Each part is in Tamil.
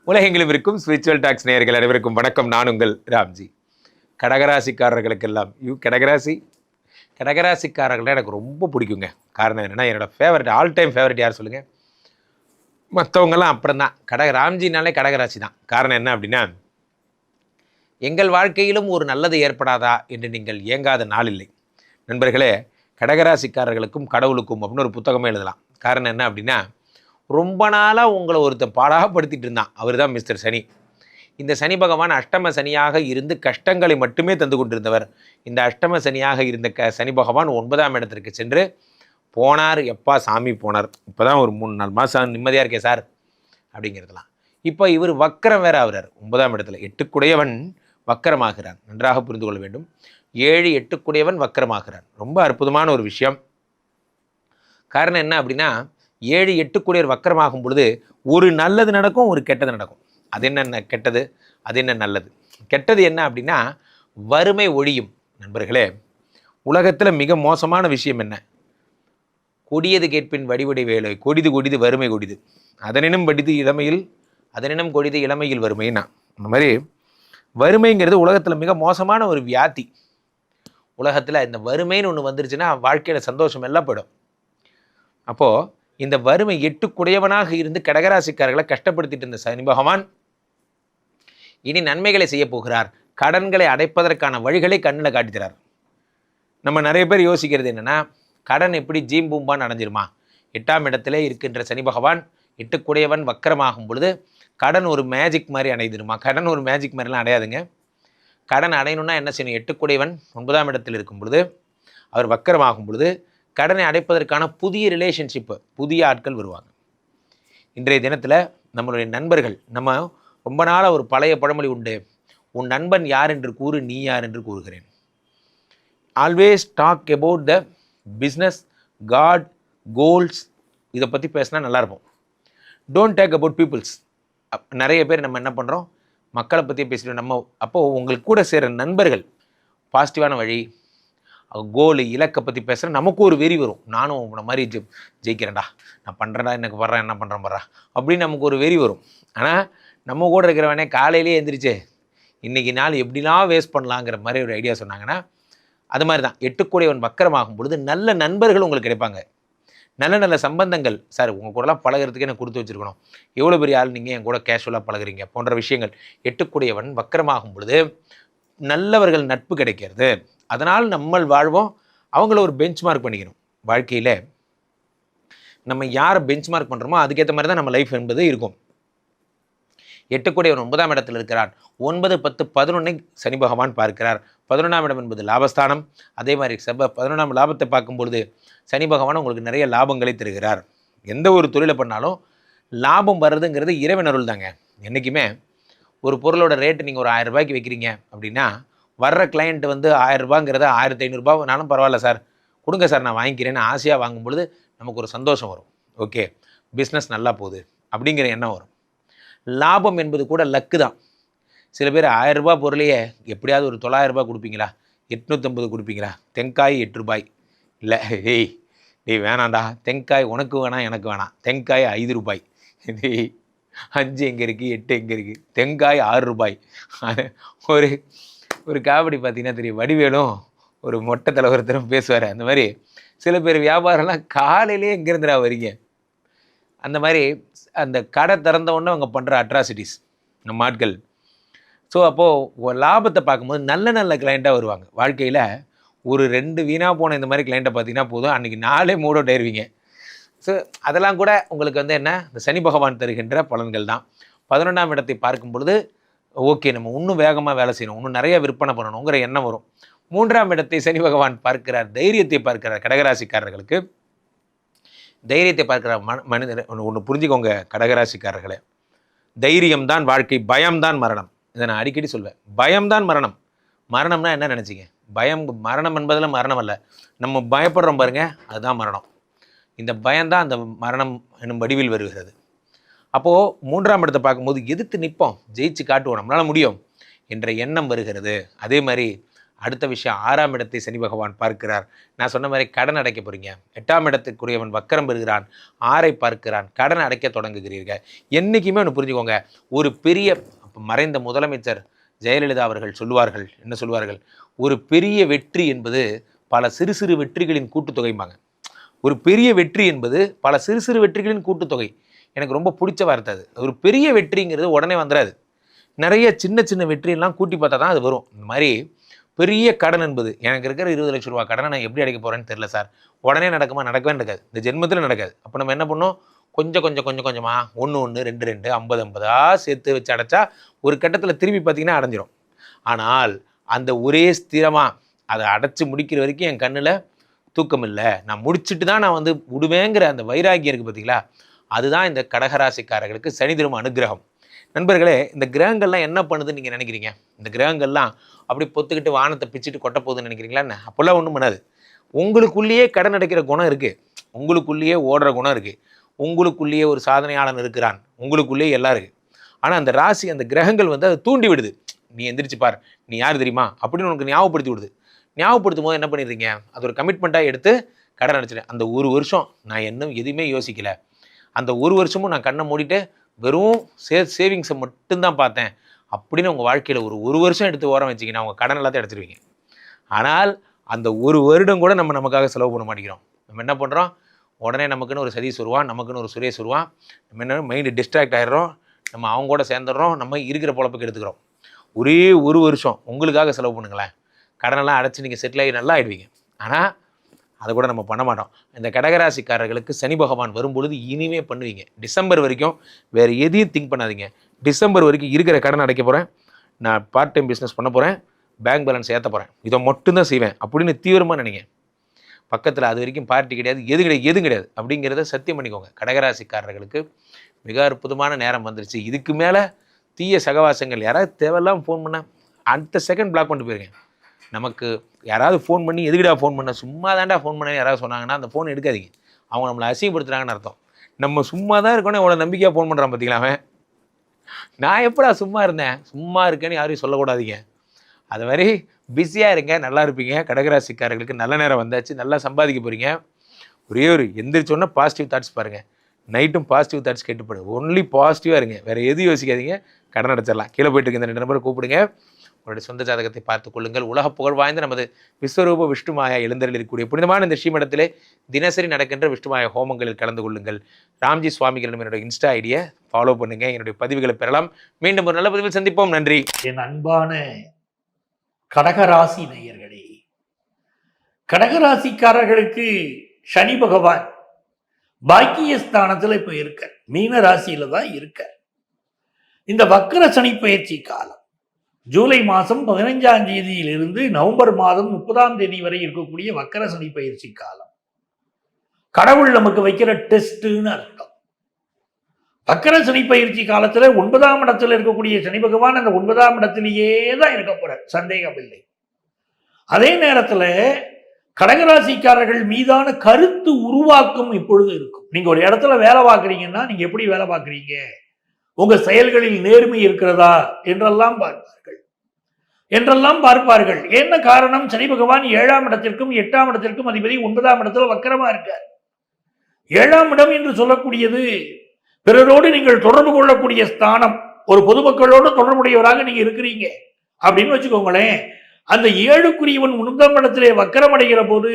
உலகெங்கிலும் இருக்கும் ஸ்பிரிச்சுவல் டாக்ஸ் நேயர்கள் அனைவருக்கும் வணக்கம். நான் உங்கள் ராம்ஜி. கடகராசிக்காரர்களுக்கெல்லாம் கடகராசிக்காரர்கள் எனக்கு ரொம்ப பிடிக்குங்க. காரணம் என்னென்னா, என்னோடய ஃபேவரட் ஆல் டைம் ஃபேவரட் யார் சொல்லுங்கள்? மற்றவங்கெல்லாம் அப்புறம் தான். ராம்ஜினாலே கடகராசி தான். காரணம் என்ன அப்படின்னா, எங்கள் வாழ்க்கையிலும் ஒரு நல்லது ஏற்படாதா என்று நீங்கள் ஏங்காத நாள் இல்லை. நண்பர்களே, கடகராசிக்காரர்களுக்கும் கடவுளுக்கும் அப்படின்னு ஒரு புத்தகமே எழுதலாம். காரணம் என்ன அப்படின்னா, ரொம்ப நாளாக உங்களை ஒருத்தன் பாடாகப்படுத்திட்டு இருந்தான். அவர் தான் மிஸ்டர் சனி. இந்த சனி பகவான் அஷ்டம சனியாக இருந்து கஷ்டங்களை மட்டுமே தந்து கொண்டிருந்தவர். இந்த அஷ்டம சனியாக இருந்த சனி பகவான் 9ஆம் இடத்திற்கு சென்று போனார். எப்பா சாமி போனார், இப்போ தான் ஒரு 3-4 மாதம் நிம்மதியாக இருக்கே சார் அப்படிங்கிறதுலாம். இப்போ இவர் வக்கரம் வேறு ஆகிறார் 9ஆம் இடத்துல. 8 வக்கரமாகிறார். நன்றாக புரிந்து கொள்ள வேண்டும். 7 8 வக்கரமாகிறார். ரொம்ப அற்புதமான ஒரு விஷயம். காரணம் என்ன அப்படின்னா, 7 8 வக்கரமாகும் பொழுது ஒரு நல்லது நடக்கும், ஒரு கெட்டது நடக்கும். அது என்ன கெட்டது, அது என்ன நல்லது? கெட்டது என்ன அப்படின்னா, வறுமை ஒழியும். நண்பர்களே, உலகத்தில் மிக மோசமான விஷயம் என்ன? கொடியது கேட்பின் வடிவடை வேலை, கொடிது கொடிது வறுமை கொடிது, அதனினும் படிது இளமையில், அதனினும் கொடிது இளமையில் வறுமைனா. அந்த மாதிரி வறுமைங்கிறது உலகத்தில் மிக மோசமான ஒரு வியாதி. உலகத்தில் இந்த வறுமைன்னு ஒன்று வந்துருச்சுன்னா வாழ்க்கையில் சந்தோஷம் எல்லாம் போயிடும். அப்போது இந்த வறுமை 8 இருந்து கடகராசிக்காரர்களை கஷ்டப்படுத்திட்டு இருந்த சனி பகவான் இனி நன்மைகளை செய்ய போகிறார். கடன்களை அடைப்பதற்கான வழிகளை கண்ணில் காட்டித்தரார். நம்ம நிறைய பேர் யோசிக்கிறது என்னென்னா, கடன் எப்படி ஜீம் பூம்பான்னு அடைஞ்சிருமா? 8ஆம் இடத்திலே இருக்கின்ற சனி பகவான் 8 வக்கரமாகும் பொழுது கடன் ஒரு மேஜிக் மாதிரி அடைந்துருமா? கடன் ஒரு மேஜிக் மாதிரிலாம் அடையாதுங்க. கடன் அடையணுன்னா என்ன செய்யணும்? 8 9ஆம் இடத்தில் இருக்கும் பொழுது, அவர் வக்கரமாகும் பொழுது கடனை அடைப்பதற்கான புதிய ரிலேஷன்ஷிப்பு, புதிய ஆட்கள் வருவாங்க. இன்றைய தினத்தில் நம்மளுடைய நண்பர்கள், நம்ம ரொம்ப நாளாக ஒரு பழைய பழமொழி உண்டு, உன் நண்பன் யார் என்று கூறு, நீ யார் என்று கூறுகிறேன். Always talk about the business, god, goals, இதை பற்றி பேசினா நல்லாயிருக்கும். Don't talk about peoples. நிறைய பேர் நம்ம என்ன பண்ணுறோம், மக்களை பற்றி பேசிட்டு நம்ம. அப்போது உங்களுக்கு கூட சேர நண்பர்கள் பாசிட்டிவான வழி, கோலு, இலக்கை பற்றி பேசுகிற நமக்கு ஒரு வெறி வரும். நானும் உன்னை மாதிரி ஜெயிக்கிறேன்டா, நான் பண்ணுறேன்டா, எனக்கு வர்றேன், என்ன பண்ணுறேன் படுறா அப்படின்னு நமக்கு ஒரு வெறி வரும். ஆனால் நம்ம கூட இருக்கிறவனே காலையிலே எழுந்திரிச்சு இன்றைக்கி நாள் எப்படிலாம் வேஸ்ட் பண்ணலாங்கிற மாதிரி ஒரு ஐடியா சொன்னாங்கன்னா, அது மாதிரி தான் 8 வக்கரமாகும் பொழுது நல்ல நண்பர்கள் உங்களுக்கு கிடைப்பாங்க. நல்ல நல்ல சம்பந்தங்கள். சார் உங்கள் கூடலாம் பழகிறதுக்கு எனக்கு கொடுத்து வச்சுருக்கணும், எவ்வளோ பெரிய ஆள் நீங்கள் என் கூட கேஷுவலாக பழகுறீங்க போன்ற விஷயங்கள். 8 வக்கரமாகும் பொழுது நல்லவர்கள் நட்பு கிடைக்கிறது. அதனால் நம்ம வாழ்வோம். அவங்கள ஒரு பெஞ்ச் மார்க் பண்ணிக்கணும். வாழ்க்கையில் நம்ம யாரை பெஞ்ச் மார்க் பண்ணுறோமோ அதுக்கேற்ற மாதிரி தான் நம்ம லைஃப் என்பது இருக்கும். 8 9ஆம் இடத்தில் இருக்கிறார். 9 10 11 சனி பகவான் பார்க்கிறார். 11ஆம் இடம் என்பது லாபஸ்தானம். அதே மாதிரி 11ஆம் லாபத்தை பார்க்கும்பொழுது சனி பகவான் உங்களுக்கு நிறைய லாபங்களை தருகிறார். எந்த ஒரு தொழிலை பண்ணாலும் லாபம் வர்றதுங்கிறது இறைவன் அருள் தாங்க. என்றைக்குமே ஒரு பொருளோட ரேட்டு நீங்கள் ஒரு 1000 ரூபாய்க்கு வைக்கிறீங்க அப்படின்னா, வர்ற கிளையண்ட் 1000 ரூபாங்கிறத 1500 ரூபானாலும் பரவாயில்ல சார், கொடுங்க சார், நான் வாங்கிக்கிறேன்னு ஆசையாக வாங்கும் பொழுது நமக்கு ஒரு சந்தோஷம் வரும். ஓகே, பிஸ்னஸ் நல்லா போகுது அப்படிங்கிற எண்ணம் வரும். லாபம் என்பது கூட லக்கு தான். சில பேர் 1000 ரூபா பொருளையே எப்படியாவது ஒரு 900 ரூபா கொடுப்பீங்களா, 850 கொடுப்பீங்களா? தெங்காய் 8 ரூபாய் இல்லை, டேய் வேணாண்டா, தெங்காய் உனக்கு வேணாம் எனக்கு வேணாம், தெங்காய் 5 ரூபாய், 5 எங்கே இருக்குது, 8 எங்கே இருக்குது, தெங்காய் 6 ரூபாய். ஒரு காமெடி பார்த்தீங்கன்னா தெரியும், வடிவேலும் ஒரு மொட்டை தலைவரத்தரும் பேசுவார். அந்த மாதிரி சில பேர் வியாபாரம்லாம் காலையிலே எங்கேருந்துடா வரீங்க, அந்த மாதிரி அந்த கடை திறந்த உடனே அவங்க பண்ணுற அட்ராசிட்டிஸ் நம்ம ஆட்கள். ஸோ அப்போது லாபத்தை பார்க்கும்போது நல்ல நல்ல கிளைண்ட்டாக வருவாங்க. வாழ்க்கையில் ஒரு 2 வீணாக போன இந்த மாதிரி கிளைண்ட்டை பார்த்தீங்கன்னா போதும், அன்றைக்கி நாளே மூட் அவுட் ஆயிருவீங்க. ஸோ அதெல்லாம் கூட உங்களுக்கு என்ன, இந்த சனி பகவான் தருகின்ற பலன்கள் தான். 11ஆம் இடத்தை பார்க்கும் பொழுது ஓகே, நம்ம இன்னும் வேகமாக வேலை செய்யணும், இன்னும் நிறைய விற்பனை பண்ணணுங்கிற எண்ணம் வரும். 3ஆம் இடத்தை சனி பகவான் பார்க்கிறார், தைரியத்தை பார்க்கிறார். கடகராசிக்காரர்களுக்கு தைரியத்தை பார்க்கிறார். மனிதர் ஒன்று புரிஞ்சுக்கோங்க கடகராசிக்காரர்களே, தைரியம்தான் வாழ்க்கை, பயம்தான் மரணம். இதை நான் அடிக்கடி சொல்வேன். பயம்தான் மரணம். மரணம்னா என்ன நினச்சிங்க? மரணம் என்பதில் மரணம் அல்ல, நம்ம பயப்படுறோம் பாருங்க, அதுதான் மரணம். இந்த பயம்தான் அந்த மரணம் என்னும் வடிவில் வருகிறது. அப்போது 3ஆம் இடத்தை பார்க்கும்போது எதிர்த்து நிற்போம், ஜெயிச்சு காட்டுவோம், நம்மளால் முடியும் என்ற எண்ணம் வருகிறது. அதே மாதிரி அடுத்த விஷயம் 6ஆம் இடத்தை சனி பகவான் பார்க்கிறார். நான் சொன்ன மாதிரி கடன் அடைக்க போகிறீங்க. 8ஆம் இடத்துக்குரியவன் வக்கரம் பெறுகிறான், 6ஐ பார்க்கிறான், கடன் அடைக்க தொடங்குகிறீர்கள். என்றைக்குமே ஒன்று புரிஞ்சுக்கோங்க, ஒரு பெரிய மறைந்த முதலமைச்சர் ஜெயலலிதா அவர்கள் சொல்லுவார்கள், என்ன சொல்லுவார்கள், ஒரு பெரிய வெற்றி என்பது பல சிறு சிறு வெற்றிகளின் கூட்டுத்தொகைம்பாங்க. ஒரு பெரிய வெற்றி என்பது பல சிறு சிறு வெற்றிகளின் கூட்டுத்தொகை. எனக்கு ரொம்ப பிடிச்ச வார்த்தை அது. ஒரு பெரிய வெற்றிங்கிறது உடனே வந்துடாது. நிறைய சின்ன சின்ன வெற்றியெல்லாம் கூட்டி பார்த்தா தான் அது வரும். இந்த மாதிரி பெரிய கடன் என்பது, எனக்கு இருக்கிற 20 லட்ச ரூபா கடனை நான் எப்படி அடைக்க போகிறேன்னு தெரியல சார், உடனே நடக்குமா? நடக்கவே நடக்காது. இந்த ஜென்மத்தில் நடக்காது. அப்போ நம்ம என்ன பண்ணோம், கொஞ்சமாக 1 1 2 2 50 50 சேர்த்து வச்சு அடைச்சா ஒரு கட்டத்தில் திரும்பி பார்த்தீங்கன்னா அடைஞ்சிரும். ஆனால் அந்த ஒரே ஸ்திரமாக அதை அடைச்சி முடிக்கிற வரைக்கும் என் கண்ணில் தூக்கம் இல்லை, நான் முடிச்சுட்டு தான் நான் விடுவேங்கிற அந்த வைராகியம் இருக்குது பார்த்தீங்களா, அதுதான் இந்த கடகராசிக்காரர்களுக்கு சனி திரும்ப அனுகிரகம். நண்பர்களே, இந்த கிரகங்கள்லாம் என்ன பண்ணுதுன்னு நீங்கள் நினைக்கிறீங்க? இந்த கிரகங்கள்லாம் அப்படி பொத்துக்கிட்டு வானத்தை பிச்சுட்டு கொட்ட போகுதுன்னு நினைக்கிறீங்களா? என்ன, அப்போல்லாம் ஒன்றும் பண்ணாது. உங்களுக்குள்ளேயே கடன் அடைக்கிற குணம் இருக்குது, உங்களுக்குள்ளேயே ஓடுற குணம் இருக்குது, உங்களுக்குள்ளேயே ஒரு சாதனையாளன் இருக்கிறான், உங்களுக்குள்ளேயே எல்லாம் இருக்குது. ஆனால் அந்த ராசி, அந்த கிரகங்கள் அதை தூண்டி விடுது. நீ எந்திரிச்சு பார், நீ யார் தெரியுமா அப்படின்னு உனக்கு ஞாபகப்படுத்தி விடுது. ஞாபகப்படுத்தும் போது என்ன பண்ணிடுறீங்க, அது ஒரு கமிட்மெண்ட்டாக எடுத்து கடன் அடைச்சிட்டேன். அந்த ஒரு வருஷம் நான் இன்னும் எதுவுமே யோசிக்கலை, அந்த ஒரு வருஷமும் நான் கண்ணை மூடிட்டு வெறும் சேவிங்ஸை மட்டும்தான் பார்த்தேன் அப்படின்னு உங்கள் வாழ்க்கையில் ஒரு வருஷம் எடுத்து ஓரம் வச்சிங்கன்னா உங்கள் கடன் எல்லாத்தையும் அடைச்சிருவீங்க. ஆனால் அந்த ஒரு வருடம் கூட நமக்காக செலவு பண்ண மாட்டேங்கிறோம். நம்ம என்ன பண்ணுறோம், உடனே நமக்குன்னு ஒரு சதீஷ் வருவான், நமக்குன்னு ஒரு சுரேஷ் வருவான், நம்ம என்ன மைண்டு டிஸ்ட்ராக்ட் ஆகிடுறோம், நம்ம அவங்க கூட சேர்ந்துடுறோம், நம்ம இருக்கிற பொழப்புக்கு எடுத்துக்கிறோம். ஒரே ஒரு வருஷம் உங்களுக்காக செலவு பண்ணுங்களேன், கடனெல்லாம் அடைச்சி நீங்கள் செட்டில் ஆகி நல்லா ஆகிடுவீங்க. ஆனால் அதை கூட நம்ம பண்ண மாட்டோம். இந்த கடகராசிக்காரர்களுக்கு சனி பகவான் வரும்பொழுது இனிமே பண்ணுவீங்க. டிசம்பர் வரைக்கும் வேறு எதையும் திங்க் பண்ணாதீங்க. டிசம்பர் வரைக்கும் இருக்கிற கடன் அடைக்க போகிறேன், நான் பார்ட் டைம் பிஸ்னஸ் பண்ண போகிறேன், பேங்க் பேலன்ஸ் ஏற்ற போகிறேன், இதை மட்டும்தான் செய்வேன் அப்படின்னு தீவிரமாக நினைங்க. பக்கத்தில் அது வரைக்கும் பார்ட்டி கிடையாது, எதுவும் கிடையாது அப்படிங்கிறத சத்தியம் பண்ணிக்கோங்க. கடகராசிக்காரர்களுக்கு மிக அற்புதமான நேரம் வந்துருச்சு. இதுக்கு மேலே தீய சகவாசங்கள் யாராவது தேவையில்லாமல் ஃபோன் பண்ணால் அடுத்த செகண்ட் பிளாக் பண்ணிட்டு போயிருங்க. நமக்கு யாராவது ஃபோன் பண்ணி எதுக்கிடா ஃபோன் பண்ண, சும்மா தாண்டா ஃபோன் பண்ண யாராவது சொன்னாங்கன்னா அந்த ஃபோன் எடுக்காதீங்க. அவங்க நம்மளை அசிங்கப்படுத்துகிறாங்கன்னு அர்த்தம். நம்ம சும்மா தான் இருக்கோன்னே அவ்வளோ நம்பிக்கையாக ஃபோன் பண்ணுறான் பார்த்தீங்களா அவன். நான் எப்படா சும்மா இருந்தேன், சும்மா இருக்கேன்னு யாரையும் சொல்லக்கூடாதீங்க. அது மாதிரி பிஸியாக இருங்க, நல்லா இருப்பீங்க. கடகராசிக்காரர்களுக்கு நல்ல நேரம் வந்தாச்சு, நல்லா சம்பாதிக்க போகிறீங்க. ஒரே ஒரு எந்திரிச்சோன்னா பாசிட்டிவ் தாட்ஸ் பாருங்கள், நைட்டும் பாசிட்டிவ் தாட்ஸ் கேட்டுப்படுங்க. ஒன்லி பாசிட்டிவாக இருங்க, வேறு எதுவும் யோசிக்காதீங்க, கடன் அடைச்சிடலாம். கீழே போயிட்டு இருக்க இந்த 2 நம்பரை கூப்பிடுங்க, உங்களுடைய சொந்த ஜாதகத்தை பார்த்துக் கொள்ளுங்கள். உலக புகழ் வாய்ந்த நமது விஸ்வரூப விஷ்ணுமாயா எழுந்தரில் இருக்கக்கூடிய புனிதமான இந்த ஸ்ரீமடத்திலே தினசரி நடக்கின்ற விஷ்ணுமாயா ஹோமங்களில் கலந்து கொள்ளுங்கள். ராம்ஜி சுவாமிகளிடம் என்னோட இன்ஸ்டா ஐடியை ஃபாலோ பண்ணுங்கள், என்னுடைய பதிவுகளை பெறலாம். மீண்டும் ஒரு நல்ல பதிவில் சந்திப்போம். நன்றி. என் அன்பான கடகராசி நேயர்களே, கடகராசிக்காரர்களுக்கு சனி பகவான் பாக்கியஸ்தானத்தில் இப்போ இருக்க, மீன ராசியில தான் இருக்க. இந்த வக்கர சனி பயிற்சி காலம் ஜூலை மாதம் 15ஆம் தேதியிலிருந்து நவம்பர் மாதம் 30ஆம் தேதி வரை இருக்கக்கூடிய வக்கர சனி பயிற்சி காலம். கடவுள் நமக்கு வைக்கிற டெஸ்ட்னு அர்த்தம். வக்கர சனி பயிற்சி காலத்துல 9ஆம் இடத்துல இருக்கக்கூடிய சனி பகவான் அந்த 9ஆம் இடத்திலேயே தான் இருக்க போற, சந்தேகம் இல்லை. அதே நேரத்துல கடகராசிக்காரர்கள் மீதான கருத்து உருவாக்கம் இப்பொழுது இருக்கும். நீங்க ஒரு இடத்துல வேலை பார்க்குறீங்கன்னா நீங்க எப்படி வேலை பார்க்குறீங்க, உங்க செயல்களில் நேர்மை இருக்கிறதா என்றெல்லாம் பார்ப்பார்கள். என்ன காரணம், சனி பகவான் 7ஆம் இடத்திற்கும் 8ஆம் இடத்திற்கும் அதிபதி 9ஆம் இடத்துல வக்கரமா இருக்கார். 7ஆம் இடம் என்று சொல்லக்கூடியது பிறரோடு நீங்கள் தொடர்பு கொள்ளக்கூடிய ஸ்தானம். ஒரு பொதுமக்களோடு தொடர்புடையவராக நீங்க இருக்கிறீங்க அப்படின்னு வச்சுக்கோங்களேன். அந்த 7க்குரியவன் 9ஆம் இடத்திலே வக்கரம் அடைகிற போது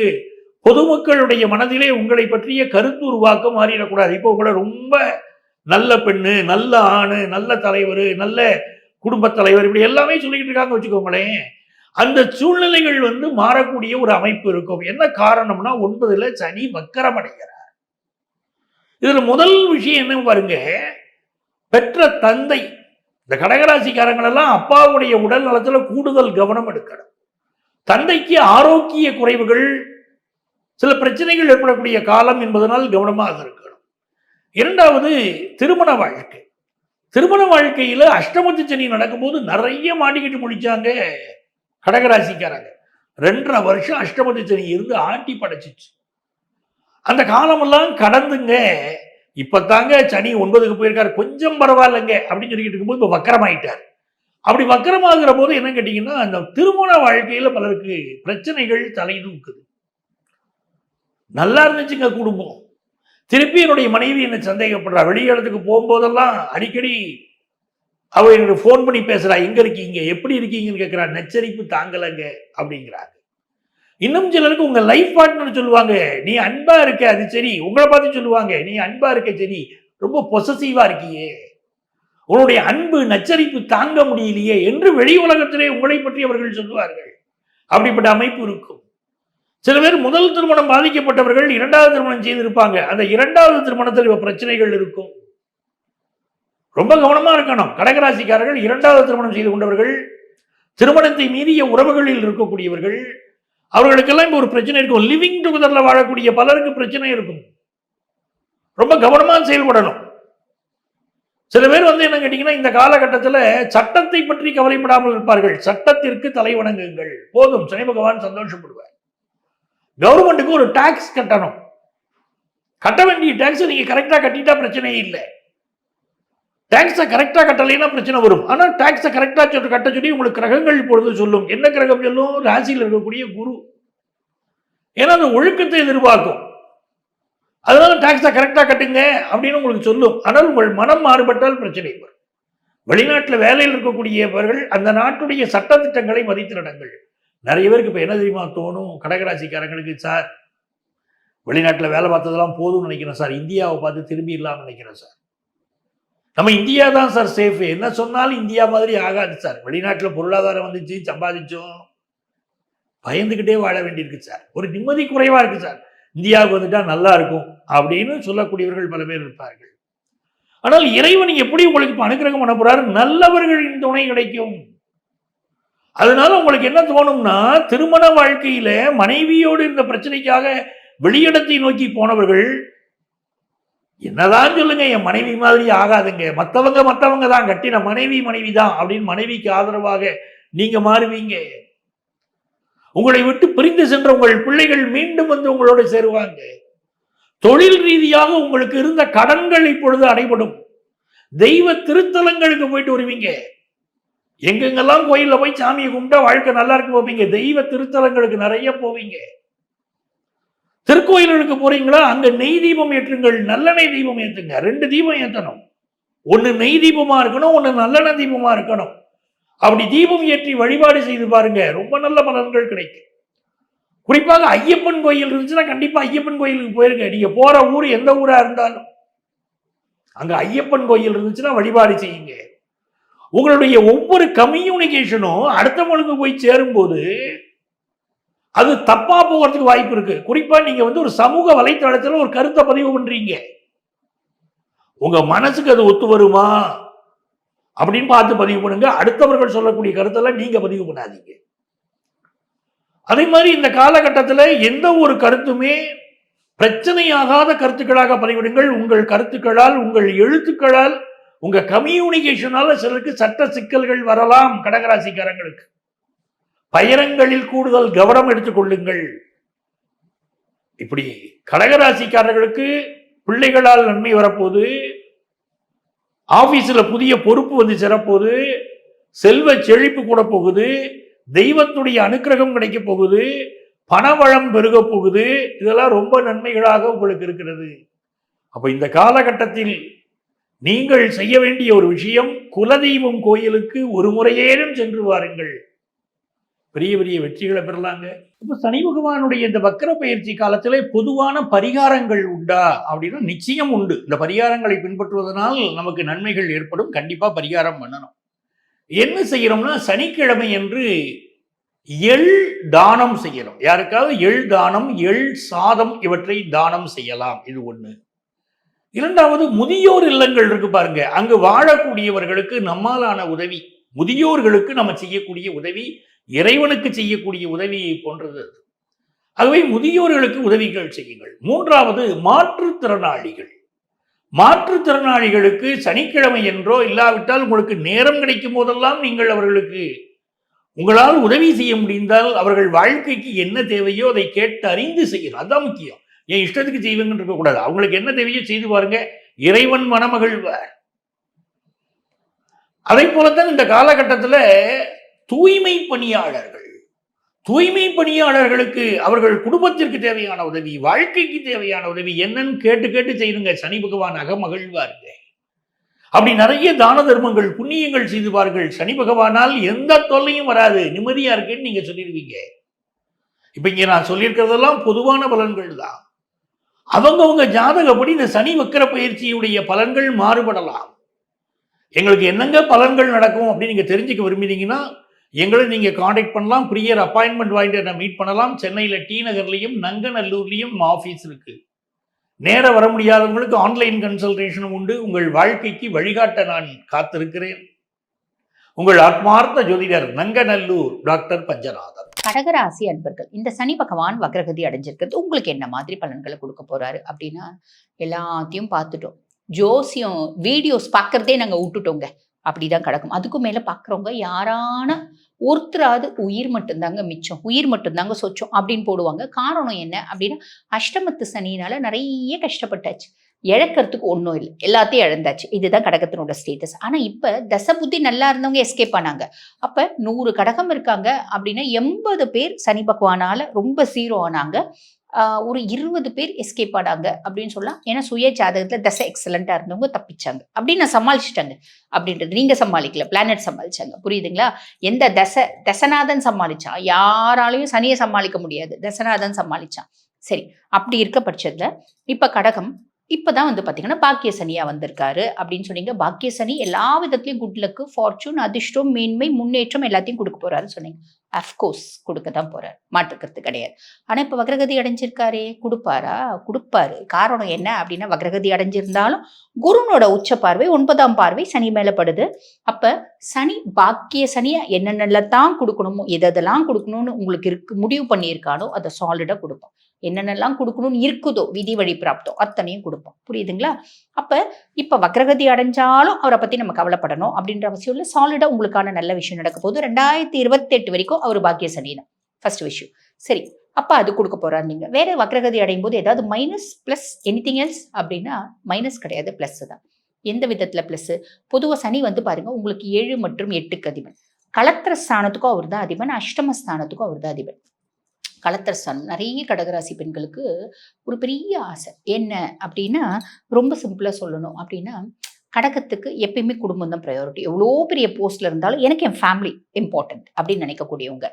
பொதுமக்களுடைய மனதிலே உங்களை பற்றிய கருத்து உருவாக்கம் மாறிடக்கூடாது. இப்போ உங்களை ரொம்ப நல்ல பெண்ணு, நல்ல ஆணு, நல்ல தலைவர், நல்ல குடும்பத் தலைவர், இப்படி எல்லாமே சொல்லிக்கிட்டு இருக்காங்க வச்சுக்கோங்களேன். அந்த சூழ்நிலைகள் மாறக்கூடிய ஒரு அமைப்பு இருக்கும். என்ன காரணம்னா 9ல் சனி வக்கரம் அடைகிறார். இதுல முதல் விஷயம் என்ன பாருங்க, பெற்ற தந்தை. இந்த கடகராசிக்காரங்கள் எல்லாம் அப்பாவுடைய உடல் நலத்துல கூடுதல் கவனம் எடுக்கணும். தந்தைக்கு ஆரோக்கிய குறைவுகள், சில பிரச்சனைகள் ஏற்படக்கூடிய காலம் என்பதனால் கவனமாக இருக்கணும். 2வது திருமண வாழ்க்கை. திருமண வாழ்க்கையில அஷ்டமத்து சனி நடக்கும்போது நிறைய மாட்டிக்கிட்டு முடிச்சாங்க கடகராசிக்காரங்க. 2.5 வருஷம் அஷ்டமத்து சனி இருந்து ஆட்டி படைச்சிச்சு. அந்த காலமெல்லாம் கடந்துங்க. இப்பதாங்க சனி 9க்கு போயிருக்காரு, கொஞ்சம் பரவாயில்லைங்க அப்படின்னு சொல்லிக்கிட்டு இருக்கும்போது இப்ப வக்கரமாயிட்டார். அப்படி வக்கரமாகிற போது என்ன கேட்டீங்கன்னா, அந்த திருமண வாழ்க்கையில பலருக்கு பிரச்சனைகள் தலை தூக்குது. நல்லா இருந்துச்சுங்க குடும்பம். திருப்பி என்னுடைய மனைவி என்ன சந்தேகப்படுறா. வெளி இடத்துக்கு போகும்போதெல்லாம் அடிக்கடி அவ எனக்கு ஃபோன் பண்ணி பேசுறா. எங்க இருக்கீங்க? எப்படி இருக்கீங்கன்னு கேட்கிறா. நச்சரிப்பு தாங்கலங்க அப்படிங்கிறாங்க. இன்னும் சிலருக்கு உங்க லைஃப் பார்ட்னர் சொல்லுவாங்க, நீ அன்பா இருக்க அது சரி. உங்கள பார்த்து சொல்லுவாங்க, நீ அன்பா இருக்க சரி. ரொம்ப பொசசிவா இருக்கியே. உன்னுடைய அன்பு நச்சரிப்பு தாங்க முடியலையே என்று வெளி உலகத்திலே உங்களை பற்றி அவர்கள் சொல்லுவார்கள். அப்படிப்பட்ட அமைப்பு இருக்கும். சில பேர் முதல் திருமணம் பாதிக்கப்பட்டவர்கள் இரண்டாவது திருமணம் செய்திருப்பாங்க. அந்த இரண்டாவது திருமணத்தில் பிரச்சனைகள் இருக்கும். ரொம்ப கவனமா இருக்கணும். கடகராசிக்காரர்கள் இரண்டாவது திருமணம் செய்து கொண்டவர்கள், திருமணத்தை மீறிய உறவுகளில் இருக்கக்கூடியவர்கள், அவர்களுக்கெல்லாம் இப்போ ஒரு பிரச்சனை இருக்கும். லிவிங் டுகெதர்ல வாழக்கூடிய பலருக்கு பிரச்சனை இருக்கும். ரொம்ப கவனமா செயல்படணும். சில பேர் என்ன கேட்டீங்கன்னா, இந்த காலகட்டத்தில் சட்டத்தை பற்றி கவலைப்படாமல் இருப்பார்கள். சட்டத்திற்கு தலை வணங்குங்கள். போதும், சனி பகவான் சந்தோஷப்படுவார். கவர்மெண்ட்டுக்கு ஒரு டாக்ஸ் கட்டணும். கட்ட வேண்டிய டாக்ஸ் நீங்க கரெக்டா கட்டிட்டா பிரச்சனை இல்லை. டாக்ஸை கரெக்டா கட்டலைன்னா பிரச்சனை வரும். ஆனா டாக்ஸை கரெக்டா கட்ட சொல்லி உங்களுக்கு கிரகங்கள் பொழுது சொல்லும். என்ன கிரகம் சொல்லும்? ராசியில் இருக்கக்கூடிய குரு. ஏன்னா அந்த ஒழுக்கத்தை எதிர்பார்க்கும். அதனால டாக்ஸை கரெக்டா கட்டுங்க அப்படின்னு உங்களுக்கு சொல்லும். ஆனால் உங்கள் மனம் மாறுபட்டால் பிரச்சனை வரும். வெளிநாட்டில் வேலையில் இருக்கக்கூடியவர்கள் அந்த நாட்டுடைய சட்ட திட்டங்களை மதித்து நடங்கள். நிறைய பேருக்கு இப்போ என்ன தெரியுமா தோணும்? கடகராசிக்காரங்களுக்கு, சார் வெளிநாட்டில் வேலை பார்த்ததெல்லாம் போதும்னு நினைக்கிறேன் சார், இந்தியாவை பார்த்து திரும்பி இல்லாமல் நினைக்கிறேன் சார். நம்ம இந்தியா தான் சார் சேஃப். என்ன சொன்னாலும் இந்தியா மாதிரி ஆகாது சார். வெளிநாட்டில் பொருளாதாரம் வந்துச்சு, சம்பாதிச்சோம், பயந்துக்கிட்டே வாழ வேண்டியிருக்கு சார். ஒரு நிம்மதி குறைவா இருக்கு சார். இந்தியாவுக்கு வந்துட்டா நல்லா இருக்கும் அப்படின்னு சொல்லக்கூடியவர்கள் பல பேர் இருப்பார்கள். ஆனால் இறைவன் எப்படி உங்களுக்கு அனுக்கிரகம் பண்ண போறாரு? நல்லவர்களின் துணை கிடைக்கும். அதனால உங்களுக்கு என்ன தோணும்னா, திருமண வாழ்க்கையில மனைவியோடு இந்த பிரச்சனைக்காக வெளியிடத்தை நோக்கி போனவர்கள், என்னதான் சொல்லுங்க, என் மனைவி மாதிரி ஆகாதுங்க, மற்றவங்க தான், கட்டின மனைவி தான் அப்படின்னு மனைவிக்கு ஆதரவாக நீங்க மாறுவீங்க. உங்களை விட்டு பிரிந்து சென்ற உங்கள் பிள்ளைகள் மீண்டும் உங்களோட சேருவாங்க. தொழில் ரீதியாக உங்களுக்கு இருந்த கடன்கள் இப்பொழுது அடைபடும். தெய்வ திருத்தலங்களுக்கு போயிட்டு வருவீங்க. எங்கெங்கெல்லாம் கோயில்ல போய் சாமியை கும்பிட்டா வாழ்க்கை நல்லா இருக்கு போவீங்க. தெய்வ திருத்தலங்களுக்கு நிறைய போவீங்க. திருக்கோயில்களுக்கு போறீங்களா? அங்க நெய் தீபம் ஏற்றுங்கள், நல்லெண்ணெய் தீபம் ஏற்றுங்க. 2 தீபம் ஏற்றணும். ஒன்னு நெய் தீபமா இருக்கணும், ஒன்னு நல்லெண்ணெய் தீபமா இருக்கணும். அப்படி தீபம் ஏற்றி வழிபாடு செய்து பாருங்க, ரொம்ப நல்ல பலன்கள் கிடைக்கும். குறிப்பாக ஐயப்பன் கோயில் இருந்துச்சுன்னா கண்டிப்பா ஐயப்பன் கோயிலுக்கு போயிருங்க. நீங்க போற ஊர் எந்த ஊரா இருந்தாலும் அங்க ஐயப்பன் கோயில் இருந்துச்சுன்னா வழிபாடு செய்யுங்க. உங்களுடைய ஒவ்வொரு கம்யூனிகேஷனும் அடுத்தவங்களுக்கு போய் சேரும்போது அது தப்பா போகிறதுக்கு வாய்ப்பு இருக்கு. குறிப்பா நீங்க ஒரு சமூக வலைத்தளத்தில் ஒரு கருத்தை பதிவு பண்றீங்க, உங்க மனசுக்கு அது ஒத்து வருமா அப்படின்னு பார்த்து பதிவு பண்ணுங்க. அடுத்தவர்கள் சொல்லக்கூடிய கருத்தெல்லாம் நீங்க பதிவு பண்ணாதீங்க. அதே மாதிரி இந்த காலகட்டத்தில் எந்த ஒரு கருத்துமே பிரச்சனையாகாத கருத்துக்களாக பதிவிடுங்கள். உங்கள் கருத்துக்களால், உங்கள் எழுத்துக்களால், உங்க கம்யூனிகேஷனால சிலருக்கு சட்ட சிக்கல்கள் வரலாம். கடகராசிக்காரங்களுக்கு பயணங்களில் கூடுதல் கவனம் எடுத்துக் கொள்ளுங்கள். இப்படி கடகராசிக்காரர்களுக்கு பிள்ளைகளால் நன்மை வரப்போது, ஆபீஸ்ல புதிய பொறுப்பு சேரப்போகுது, செல்வ செழிப்பு கூட போகுது, தெய்வத்துடைய அனுக்கிரகம் கிடைக்க போகுது, பணவளம் பெருக போகுது. இதெல்லாம் ரொம்ப நன்மைகளாக உங்களுக்கு இருக்கிறது. அப்ப இந்த காலகட்டத்தில் நீங்கள் செய்ய வேண்டிய ஒரு விஷயம், குலதெய்வம் கோயிலுக்கு ஒரு முறையேனும் சென்று வாருங்கள். பெரிய பெரிய வெற்றிகளை பெறலாங்க. இப்ப சனி பகவானுடைய இந்த வக்கர பயிற்சி காலத்திலே பொதுவான பரிகாரங்கள் உண்டா அப்படின்னா நிச்சயம் உண்டு. இந்த பரிகாரங்களை பின்பற்றுவதனால் நமக்கு நன்மைகள் ஏற்படும். கண்டிப்பா பரிகாரம் பண்ணணும். என்ன செய்யறோம்னா, சனிக்கிழமை என்று எள் தானம் செய்யணும். யாருக்காவது எள் தானம், எள் சாதம் இவற்றை தானம் செய்யலாம். இது ஒண்ணு. இரண்டாவது, முதியோர் இல்லங்கள் இருக்கு பாருங்க, அங்கு வாழக்கூடியவர்களுக்கு நம்மாலான உதவி, முதியோர்களுக்கு நம்ம செய்யக்கூடிய உதவி இறைவனுக்கு செய்யக்கூடிய உதவி போன்றது. ஆகவே முதியோர்களுக்கு உதவிகள் செய்யுங்கள். மூன்றாவது, மாற்றுத்திறனாளிகள். மாற்றுத்திறனாளிகளுக்கு சனிக்கிழமை என்றோ இல்லாவிட்டால் உங்களுக்கு நேரம் கிடைக்கும் போதெல்லாம் நீங்கள் அவர்களுக்கு உங்களால் உதவி செய்ய முடிந்தால் அவர்கள் வாழ்க்கைக்கு என்ன தேவையோ அதை கேட்டு அறிந்து செய்யணும். அதுதான் முக்கியம். என் இஷ்டத்துக்கு செய்வீங்கன்னு இருக்கக்கூடாது. அவங்களுக்கு என்ன தேவையோ செய்து பாருங்க, இறைவன் மனமகிழ்வார். அதை போலத்தான் இந்த காலகட்டத்தில் தூய்மை பணியாளர்கள், தூய்மை பணியாளர்களுக்கு அவர்கள் குடும்பத்திற்கு தேவையான உதவி, வாழ்க்கைக்கு தேவையான உதவி என்னன்னு கேட்டு கேட்டு செய்யுங்க. சனி பகவான் அகமகிழ்வாருங்க. அப்படி நிறைய தான தர்மங்கள் புண்ணியங்கள் செய்துவார்கள். சனி பகவானால் எந்த தொல்லையும் வராது, நிம்மதியா இருக்கேன்னு நீங்க சொல்லிடுவீங்க. இப்ப இங்க நான் சொல்லியிருக்கிறதெல்லாம் பொதுவான பலன்கள் தான். அவங்கவுங்க ஜாதகப்படி இந்த சனி வக்கர பயிற்சியுடைய பலன்கள் மாறுபடலாம். எங்களுக்கு என்னங்க பலன்கள் நடக்கும் அப்படின்னு நீங்க தெரிஞ்சுக்க விரும்பினீங்கன்னா எங்களை நீங்க காண்டாக்ட் பண்ணலாம். ப்ரியர் அப்பாயின்மெண்ட் வாங்கிட்டு என்ன மீட் பண்ணலாம். சென்னையில டி நகர்லையும் நங்கநல்லூர்லையும் ஆஃபீஸ் இருக்கு. நேர வர முடியாதவங்களுக்கு ஆன்லைன் கன்சல்டேஷனும் உண்டு. உங்கள் வாழ்க்கைக்கு வழிகாட்ட நான் காத்திருக்கிறேன். உங்கள் ஆத்மார்த்த ஜோதிடர் நங்கநல்லூர் டாக்டர் பஞ்சநாதன். கடகராசி அன்பர்கள், இந்த சனி பகவான் வக்ரகதி அடைஞ்சிருக்கிறது உங்களுக்கு என்ன மாதிரி பலன்களை கொடுக்க போறாரு அப்படின்னா, எல்லாத்தையும் பார்த்துட்டோம். ஜோசியம் வீடியோஸ் பார்க்கறதே நாங்க விட்டுட்டோங்க. அப்படிதான் கிடக்கும். அதுக்கும் மேல பாக்குறவங்க யாரான ஒருத்தராது உயிர் மட்டும்தாங்க மிச்சம், உயிர் மட்டும்தாங்க சொச்சம் அப்படின்னு போடுவாங்க. காரணம் என்ன அப்படின்னா, அஷ்டமத்து சனினால நிறைய கஷ்டப்பட்டாச்சு. இழக்கிறதுக்கு ஒன்றும் இல்லை, எல்லாத்தையும் இழந்தாச்சு. இதுதான் கடகத்தினோட ஸ்டேட்டஸ். ஆனா இப்ப தசை புத்தி நல்லா இருந்தவங்க எஸ்கேப் ஆனாங்க. அப்ப 100 கடகம் இருக்காங்க அப்படின்னா 80 பேர் சனி பகவானால ரொம்ப சீரோ ஆனாங்க. ஒரு 20 பேர் எஸ்கேப் ஆனாங்க அப்படின்னு சொல்லலாம். ஏன்னா சுய ஜாதகத்துல தசை எக்ஸலண்டா இருந்தவங்க தப்பிச்சாங்க அப்படின்னு நான் சமாளிச்சுட்டாங்க. அப்படின்றது நீங்க சமாளிக்கல, பிளானட் சமாளிச்சாங்க. புரியுதுங்களா? எந்த தசநாதன் சமாளிச்சா, யாராலையும் சனியை சமாளிக்க முடியாது, தசநாதன் சமாளிச்சான். சரி, அப்படி இருக்க பட்சத்துல இப்ப கடகம் இப்பதான் வந்து பாத்தீங்கன்னா பாக்கிய சனியா வந்திருக்காரு அப்படின்னு சொன்னீங்க. பாக்கிய சனி எல்லா விதத்திலயும் குட் லக்கு, ஃபார்ச்சூன், அதிர்ஷ்டம், மேன்மை, முன்னேற்றம் எல்லாத்தையும் கொடுக்க போறாருன்னு சொன்னீங்க. அஃப்கோர்ஸ் கொடுக்க தான் போறாரு, மாற்றுக்கிறது கிடையாது. ஆனா இப்ப வக்ரகதி அடைஞ்சிருக்காரே, கொடுப்பாரா? கொடுப்பாரு. காரணம் என்ன அப்படின்னா, வக்ரகதி அடைஞ்சிருந்தாலும் குருனோட உச்ச பார்வை 9ஆம் பார்வை சனி மேல படுது. அப்ப சனி பாக்கிய சனியா என்னென்னலாம் கொடுக்கணுமோ, எதெல்லாம் கொடுக்கணும்னு உங்களுக்கு முடிவு பண்ணியிருக்கானோ அதை சாலிடா கொடுப்போம். என்னென்னலாம் கொடுக்கணும்னு இருக்குதோ விதி வழி பிராப்தம் அத்தனையும் கொடுப்போம். புரியுதுங்களா? அப்ப இப்ப வக்ரகதி அடைஞ்சாலும் அவரை பத்தி நம்ம கவலைப்படணும் அப்படின்ற அவசியம் இல்லை. சாலிடா உங்களுக்கான நல்ல விஷயம் நடக்க போகுது. 2028 வரைக்கும் அவர் பாக்கிய சனி தான் ஃபர்ஸ்ட் விஷயம். சரி, அப்ப அது கொடுக்க போறாரு. நீங்க வேற வக்ரகதி அடையும் போது ஏதாவது மைனஸ் பிளஸ் எனிதிங் எல்ஸ் அப்படின்னா மைனஸ் கிடையாது, பிளஸ் தான். எந்த விதத்துல பிளஸ்? பொதுவா சனி வந்து பாருங்க உங்களுக்கு 7 மற்றும் 8க்கு அதிபன். களத்திர ஸ்தானத்துக்கும் அவர் தான் அதிபன், அஷ்டம ஸ்தானத்துக்கும் அவர் தான் அதிபன். களத்திரஸ்தானம் நிறைய கடகராசி பெண்களுக்கு ஒரு பெரிய ஆசை. என்ன அப்படின்னா, ரொம்ப சிம்பிளா சொல்லணும் அப்படின்னா, கடகத்துக்கு எப்பயுமே குடும்பம் தான் ப்ரையாரிட்டி. எவ்வளோ பெரிய போஸ்ட்ல இருந்தாலும் எனக்கு என் ஃபேமிலி இம்பார்ட்டன்ட் அப்படின்னு நினைக்கக்கூடியவங்க.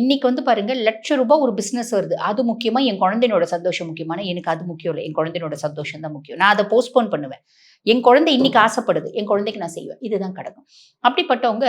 இன்னைக்கு வந்து பாருங்க, ₹1,00,000 ஒரு பிஸ்னஸ் வருது, அது முக்கியமா என் குழந்தையோட சந்தோஷம் முக்கியமான? எனக்கு அது முக்கியம் இல்லை, என் குழந்தையோட சந்தோஷம் தான் முக்கியம். நான் அதை போஸ்ட்போன் பண்ணுவேன். என் குழந்தை இன்னைக்கு ஆசைப்படுது, என் குழந்தைக்கு நான் செய்வேன். இதுதான் கடகம். அப்படிப்பட்டவங்க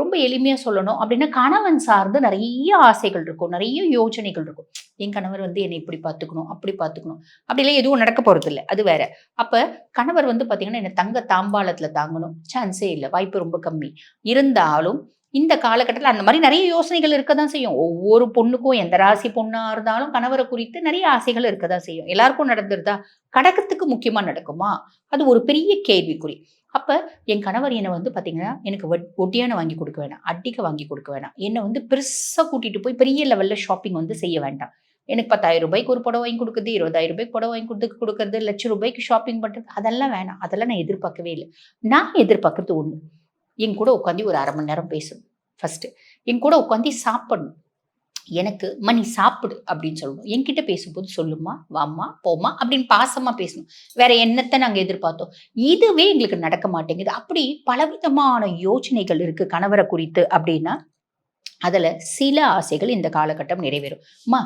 ரொம்ப எளிமையா சொல்லணும் அப்படின்னா, கணவன் சார்ந்து நிறைய ஆசைகள் இருக்கும், நிறைய யோசனைகள் இருக்கும். என் கணவர் வந்து என்னை இப்படி பார்த்துக்கணும், அப்படி பார்த்துக்கணும், அப்படிலாம் எதுவும் நடக்க போறது இல்லை, அது வேற. அப்ப கணவர் வந்து பாத்தீங்கன்னா என்ன தங்க தாம்பாளத்துல தாங்கணும், சான்ஸே இல்லை, வாய்ப்பு ரொம்ப கம்மி. இருந்தாலும் இந்த காலகட்டத்தில் அந்த மாதிரி நிறைய யோசனைகள் இருக்கதான் செய்யும். ஒவ்வொரு பொண்ணுக்கும், எந்த ராசி பொண்ணா இருந்தாலும் கணவரை குறித்து நிறைய ஆசைகள் இருக்கதான் செய்யும். எல்லாருக்கும் நடந்துருதா? கடகத்துக்கு முக்கியமா நடக்குமா? அது ஒரு பெரிய கேள்விக்குறி. அப்ப என் கணவர் என்னை வந்து பாத்தீங்கன்னா எனக்கு ஒட்டியான வாங்கி கொடுக்க வேணாம், அட்டிக்க வாங்கி கொடுக்க வேணாம், என்னை வந்து பெருசா கூட்டிட்டு போய் பெரிய லெவல்ல ஷாப்பிங் வந்து செய்ய வேண்டாம். எனக்கு ₹10,000 ஒரு புடவை வாங்கி கொடுக்குறது, ₹20,000 புடவை வாங்கி கொடுக்கறது, ₹1,00,000 ஷாப்பிங் பண்றது, அதெல்லாம் வேணாம். அதெல்லாம் நான் எதிர்பார்க்கவே இல்லை. நான் எதிர்பார்க்கறது ஒண்ணு, என் கூட உட்காந்து ஒரு 1/2 மணி நேரம் பேசணும். ஃபர்ஸ்ட் என் கூட உட்காந்து சாப்பிடணும். எனக்கு மணி சாப்பிடு அப்படின்னு சொல்லணும். என்கிட்ட பேசும்போது சொல்லுமா, வாமா, போமா அப்படின்னு பாசமா பேசணும். வேற என்னத்தை நாங்க எதிர்பார்த்தோம்? இதுவே எங்களுக்கு நடக்க மாட்டேங்குது. அப்படி பலவிதமான யோசனைகள் இருக்கு கணவரை குறித்து அப்படின்னா, அதுல சில ஆசைகள் இந்த காலகட்டம் நிறைவேறும். அம்மா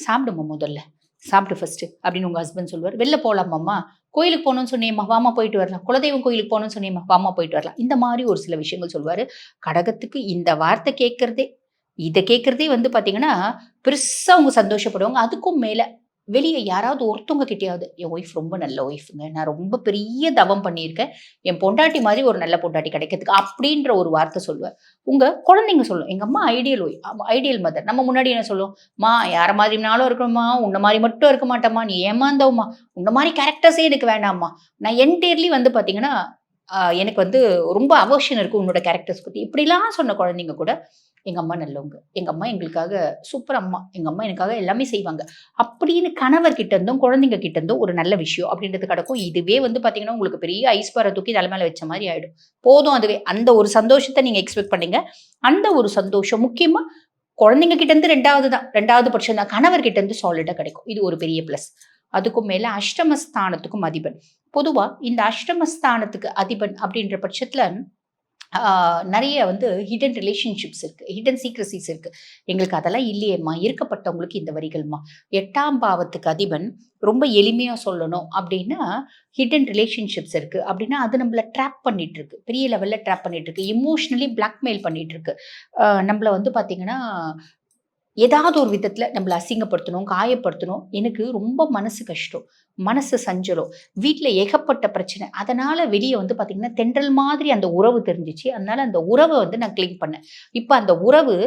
சாப்பிடுமா, முதல்ல சாப்பிடு ஃபர்ஸ்ட் அப்படின்னு உங்க ஹஸ்பண்ட் சொல்லுவார். வெளில போலாமாம்மா, கோயிலுக்கு போகணும்னு சொன்னேம்மா, வாமா போயிட்டு வரலாம், குலதெய்வம் கோயிலுக்கு போகணும்னு சொன்னேம்மா, வாமா போயிட்டு வரலாம். இந்த மாதிரி ஒரு சில விஷயங்கள் சொல்லுவாரு. கடகத்துக்கு இந்த வார்த்தை இதை கேட்கறதே வந்து பாத்தீங்கன்னா பெருசா அவங்க சந்தோஷப்படுவாங்க. அதுக்கும் மேல வெளியே யாராவது ஒருத்தவங்க கிட்டயாவது, என் ஒய்ஃப் ரொம்ப நல்ல ஒய்ஃபுங்க, நான் ரொம்ப பெரிய தவம் பண்ணியிருக்கேன், என் பொண்டாட்டி மாதிரி ஒரு நல்ல பொண்டாட்டி கிடைக்கிறதுக்கு அப்படின்ற ஒரு வார்த்தை சொல்லுவேன். உங்க குழந்தைங்க சொல்லும், எங்க அம்மா ஐடியல் மதர். நம்ம முன்னாடி என்ன சொல்லுவோம்? மா யார மாதிரினாலும் இருக்கணுமா, உன்ன மாதிரி மட்டும் இருக்க மாட்டேம்மா, நீ ஏமாந்தவமா, உன்ன மாதிரி கேரக்டர்ஸே எனக்கு வேண்டாம்மா. நான் என்டையர்லி வந்து பாத்தீங்கன்னா எனக்கு வந்து ரொம்ப அவர்ஷன் இருக்கு உன்னோட கேரக்டர்ஸ் பத்தி இப்படிலாம் சொன்ன குழந்தைங்க கூட எங்க அம்மா நல்லவங்க, எங்க அம்மா எங்களுக்காக சூப்பர் அம்மா, எங்க அம்மா எனக்காக எல்லாமே செய்வாங்க அப்படின்னு கணவர் கிட்ட இருந்தும் குழந்தைங்க கிட்ட இருந்தும் ஒரு நல்ல விஷயம் அப்படின்றது கிடக்கும். இதுவே வந்து பாத்தீங்கன்னா உங்களுக்கு பெரிய ஐஸ் பாறை தூக்கி தலை மேல வச்ச மாதிரி ஆயிடும். போதும் அதுவே. அந்த ஒரு சந்தோஷத்தை நீங்க எக்ஸ்பெக்ட் பண்ணீங்க. அந்த ஒரு சந்தோஷம் முக்கியமா குழந்தைங்க கிட்ட இருந்து ரெண்டாவது பட்சம் தான். கணவர் கிட்ட இருந்து சாலிடா கிடைக்கும். இது ஒரு பெரிய பிளஸ். அதுக்கும் மேல அஷ்டமஸ்தானத்துக்கும் அதிபன். பொதுவா இந்த அஷ்டமஸ்தானத்துக்கு அதிபன் அப்படின்ற பட்சத்துல நிறைய வந்து ஹிடன் ரிலேஷன்ஷிப்ஸ் இருக்கு, ஹிடன் சீக்ரசிஸ் இருக்கு. எங்களுக்கு அதெல்லாம் இல்லையேம்மா, இருக்கப்பட்டவங்களுக்கு இந்த வரிகள்மா. 8ஆம் பாவத்துக்கு அதிபன் ரொம்ப எளிமையா சொல்லணும் அப்படின்னா ஹிடன் ரிலேஷன்ஷிப்ஸ் இருக்கு அப்படின்னா அது நம்மள ட்ராப் பண்ணிட்டு இருக்கு, பெரிய லெவல்ல ட்ராப் பண்ணிட்டு இருக்கு, இமோஷனலி பிளாக்மெயில் பண்ணிட்டு இருக்கு. நம்மள வந்து பாத்தீங்கன்னா ஏதாவது ஒரு விதத்துல நம்மள அசிங்கப்படுத்தணும், காயப்படுத்தணும். எனக்கு ரொம்ப மனசு கஷ்டம், மனசு சஞ்சலம், வீட்டுல ஏகப்பட்ட பிரச்சனை. அதனால வெளியே வந்து பாத்தீங்கன்னா தென்றல் மாதிரி அந்த உறவு தெரிஞ்சிச்சு. அதனால அந்த உறவை வந்து நான் கிளிங் பண்ணேன். இப்ப அந்த உறவு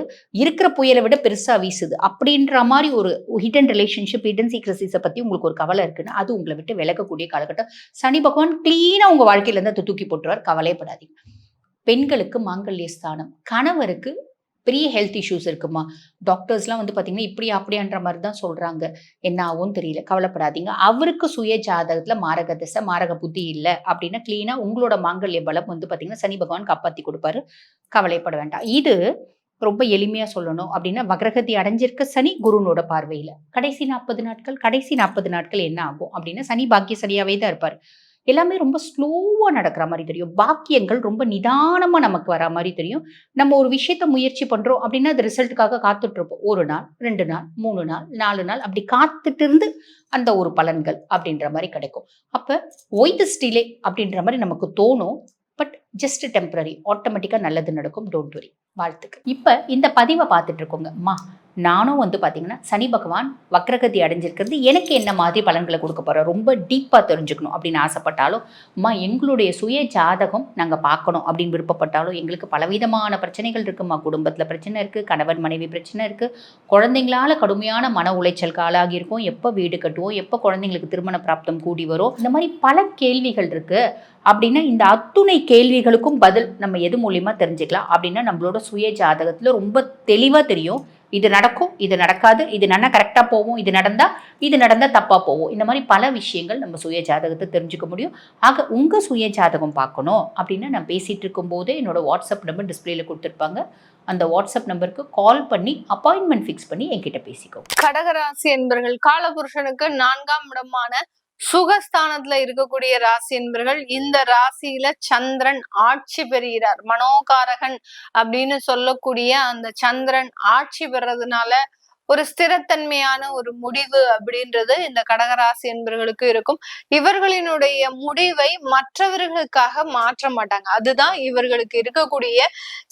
இருக்கிற புயலை விட பெருசா வீசுது அப்படின்ற மாதிரி ஒரு ஹிடன் ரிலேஷன்ஷிப், ஹிடன் சீக்ரசிஸை பத்தி உங்களுக்கு ஒரு கவலை இருக்குன்னா அது உங்களை விட்டு விலகக்கூடிய காலகட்டம். சனி பகவான் கிளீனா உங்க வாழ்க்கையில இருந்து அதை தூக்கி போட்டுருவார். கவலைப்படாதீங்க. பெண்களுக்கு மாங்கல்ய ஸ்தானம், கணவருக்கு பெரிய ஹெல்த் இஷ்யூஸ் இருக்குமா, டாக்டர்ஸ்லாம் வந்து பாத்தீங்கன்னா இப்படி அப்படின்ற மாதிரி தான் சொல்றாங்க, என்ன ஆகும் தெரியல, கவலைப்படாதீங்க. அவருக்கு சுய ஜாதகத்துல மாரக திசை மாரக புத்தி இல்லை அப்படின்னா கிளீனா உங்களோட மாங்கல்ய பலம் வந்து பாத்தீங்கன்னா சனி பகவான் காப்பாத்தி கொடுப்பாரு. கவலைப்பட வேண்டாம். இது ரொம்ப எளிமையா சொல்லணும் அப்படின்னா வக்ரகதி அடைஞ்சிருக்க சனி குருனோட பார்வையில கடைசி 40 நாட்கள் என்ன ஆகும் அப்படின்னா சனி பாக்கிய சனியாவே தான் இருப்பாரு. எல்லாமே ரொம்ப ஸ்லோவா நடக்கிற மாதிரி தெரியும். பாக்கியங்கள் ரொம்ப நிதானமா நமக்கு வர மாதிரி தெரியும். நம்ம ஒரு விஷயத்த முயற்சி பண்றோம் அப்படின்னா அது ரிசல்ட்டுக்காக காத்துட்டு இருப்போம். 1 நாள் 2 நாள் 3 நாள் 4 நாள் அப்படி காத்துட்டு இருந்து அந்த ஒரு பலன்கள் அப்படின்ற மாதிரி கிடைக்கும். அப்ப ஒய் திஸ் டிலே அப்படின்ற மாதிரி நமக்கு தோணும். பட் ஜஸ்ட் டெம்பரரி, ஆட்டோமேட்டிக்கா நல்லது நடக்கும். Don't worry. வாழ்த்துக்கு. இப்ப இந்த பதிவை பார்த்துட்டு இருக்கோங்க அம்மா, நானும் வந்து பாத்தீங்கன்னா சனி பகவான் வக்ரகதி அடைஞ்சிருக்கிறது எனக்கு என்ன மாதிரி பலன்களை கொடுக்க போறோம் ரொம்ப டீப்பா தெரிஞ்சுக்கணும் அப்படின்னு ஆசைப்பட்டாலும், அம்மா எங்களுடைய சுய ஜாதகம் நாங்க பார்க்கணும் அப்படின்னு விருப்பப்பட்டாலும் எங்களுக்கு பலவிதமான பிரச்சனைகள் இருக்குமா. குடும்பத்துல பிரச்சனை இருக்கு, கணவன் மனைவி பிரச்சனை இருக்கு, குழந்தைங்களால கடுமையான மன உளைச்சலுக்கு ஆளாகி இருக்கும், எப்ப வீடு கட்டுவோம், எப்ப குழந்தைங்களுக்கு திருமண பிராப்தம் கூடி வரும், இந்த மாதிரி பல கேள்விகள் இருக்கு. அப்படின்னா இந்த அத்துணை கேள்விகளுக்கும் பதில் நம்ம எது மூலியமா தெரிஞ்சுக்கலாம் அப்படின்னா நம்மளோட சுய ஜாதகத்துல ரொம்ப தெளிவா தெரியும். இது நடக்கும், இது நடக்காது, இது நல்லா கரெக்டா போகும், இது நடந்தா தப்பா போகும். இந்த மாதிரி பல விஷயங்கள் நம்ம சுய ஜாதகத்தை தெரிஞ்சுக்க முடியும். ஆக உங்க சுய ஜாதகம் பார்க்கணும் அப்படின்னா நான் பேசிட்டு இருக்கும் போதே என்னோட வாட்ஸ்அப் நம்பர் டிஸ்பிளேல கொடுத்துருப்பாங்க. அந்த வாட்ஸ்அப் நம்பருக்கு கால் பண்ணி அப்பாயின்மெண்ட் ஃபிக்ஸ் பண்ணி என்கிட்ட பேசிக்கோ. கடகராசி என்பர்கள் காலபுருஷனுக்கு 4ஆம் இடமான சுகஸ்தானத்துல இருக்கக்கூடிய ராசி என்பர்கள். இந்த ராசியில சந்திரன் ஆட்சி பெறுகிறார். மனோகாரகன் அப்படின்னு சொல்லக்கூடிய அந்த சந்திரன் ஆட்சி பெறதுனால ஒரு ஸ்திரத்தன்மையான ஒரு முடிவு அப்படின்றது இந்த கடகராசி என்பவர்களுக்கு இருக்கும். இவர்களினுடைய முடிவை மற்றவர்களுக்காக மாற்ற மாட்டாங்க. அதுதான் இவர்களுக்கு இருக்கக்கூடிய